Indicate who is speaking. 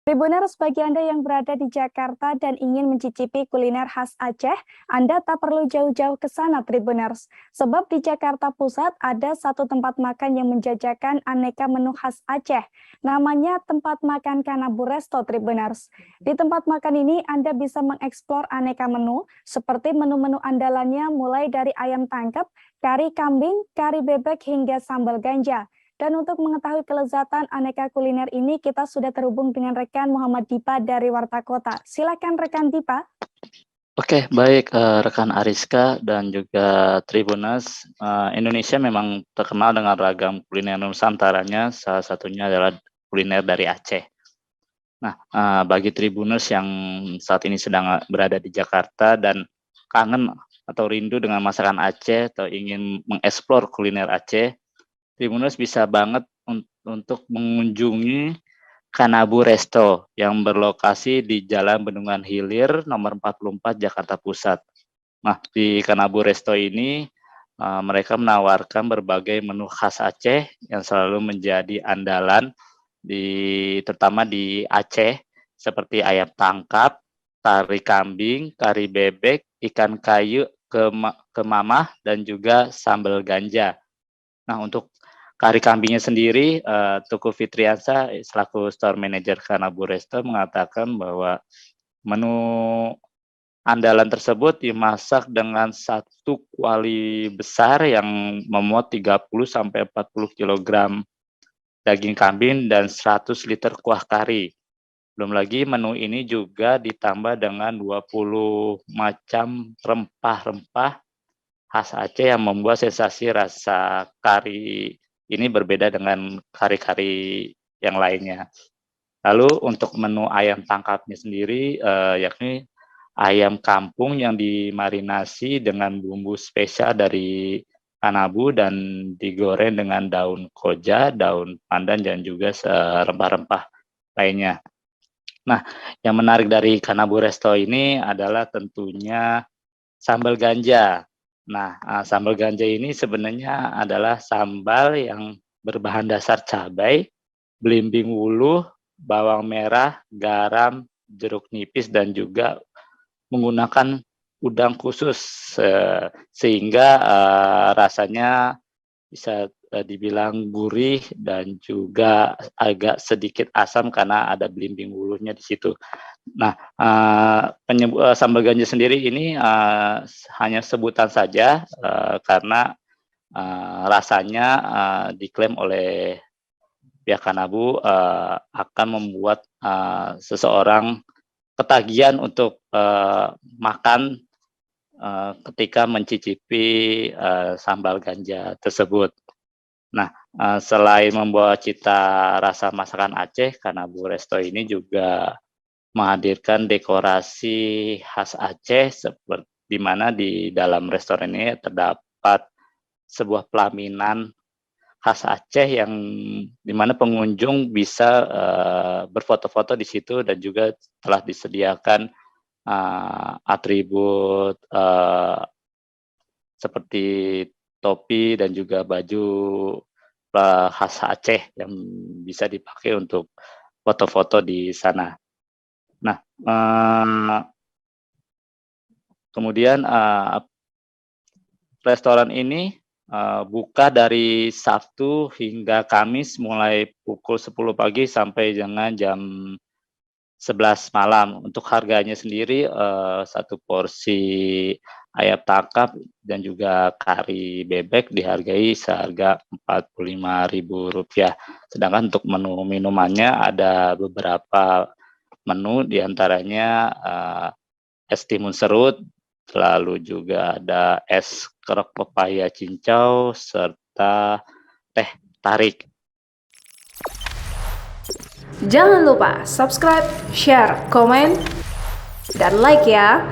Speaker 1: Tribuners, bagi Anda yang berada di Jakarta dan ingin mencicipi kuliner khas Aceh, Anda tak perlu jauh-jauh ke sana, Tribuners. Sebab di Jakarta Pusat ada satu tempat makan yang menjajakan aneka menu khas Aceh. Namanya Tempat Makan Kanabu Resto, Tribuners. Di tempat makan ini Anda bisa mengeksplor aneka menu, seperti menu-menu andalannya mulai dari ayam tangkap, kari kambing, kari bebek, hingga sambal ganja. Dan untuk mengetahui kelezatan aneka kuliner ini, kita sudah terhubung dengan rekan Muhammad Dipa dari Warta Kota. Silakan rekan Dipa.
Speaker 2: Oke, baik rekan Ariska dan juga Tribuners. Indonesia memang terkenal dengan ragam kuliner Nusantaranya, salah satunya adalah kuliner dari Aceh. Nah, bagi Tribuners yang saat ini sedang berada di Jakarta dan kangen atau rindu dengan masakan Aceh atau ingin mengeksplor kuliner Aceh, Tribuners bisa banget untuk mengunjungi Kanabu Resto yang berlokasi di Jalan Bendungan Hilir nomor 44 Jakarta Pusat. Nah, di Kanabu Resto ini mereka menawarkan berbagai menu khas Aceh yang selalu menjadi andalan terutama di Aceh, seperti ayam tangkap, kari kambing, kari bebek, ikan kayu, kemamah, dan juga sambal ganja. Nah, untuk kari kambingnya sendiri, Tuku Fitriansa selaku store manager Kanabu Resto mengatakan bahwa menu andalan tersebut dimasak dengan satu kuali besar yang memuat 30-40 kg daging kambing dan 100 liter kuah kari. Belum lagi menu ini juga ditambah dengan 20 macam rempah-rempah khas Aceh yang membuat sensasi rasa kari ini berbeda dengan kari-kari yang lainnya. Lalu untuk menu ayam tangkapnya sendiri, yakni ayam kampung yang dimarinasi dengan bumbu spesial dari Kanabu dan digoreng dengan daun koja, daun pandan, dan juga rempah-rempah lainnya. Nah, yang menarik dari Kanabu Resto ini adalah tentunya sambal ganja. Nah, sambal ganja ini sebenarnya adalah sambal yang berbahan dasar cabai, belimbing wuluh, bawang merah, garam, jeruk nipis, dan juga menggunakan udang khusus, sehingga rasanya bisa dibilang gurih dan juga agak sedikit asam karena ada belimbing wuluhnya di situ. Nah, sambal ganja sendiri ini hanya sebutan saja karena rasanya diklaim oleh pihak Kanabu akan membuat seseorang ketagihan untuk makan ketika mencicipi sambal ganja tersebut. Nah, selain membawa cita rasa masakan Aceh, Kanabu Resto ini juga menghadirkan dekorasi khas Aceh, seperti di mana di dalam restoran ini terdapat sebuah pelaminan khas Aceh yang di mana pengunjung bisa berfoto-foto di situ, dan juga telah disediakan atribut seperti topi dan juga baju khas Aceh yang bisa dipakai untuk foto-foto di sana. Nah, kemudian restoran ini buka dari Sabtu hingga Kamis mulai pukul 10 pagi sampai dengan jam 11 malam. Untuk harganya sendiri, satu porsi ayam tangkap dan juga kari bebek dihargai seharga Rp45.000. Sedangkan untuk menu minumannya ada beberapa menu, diantaranya es timun serut, lalu juga ada es kerok pepaya cincau, serta teh tarik.
Speaker 3: Jangan lupa subscribe, share, komen, dan like ya.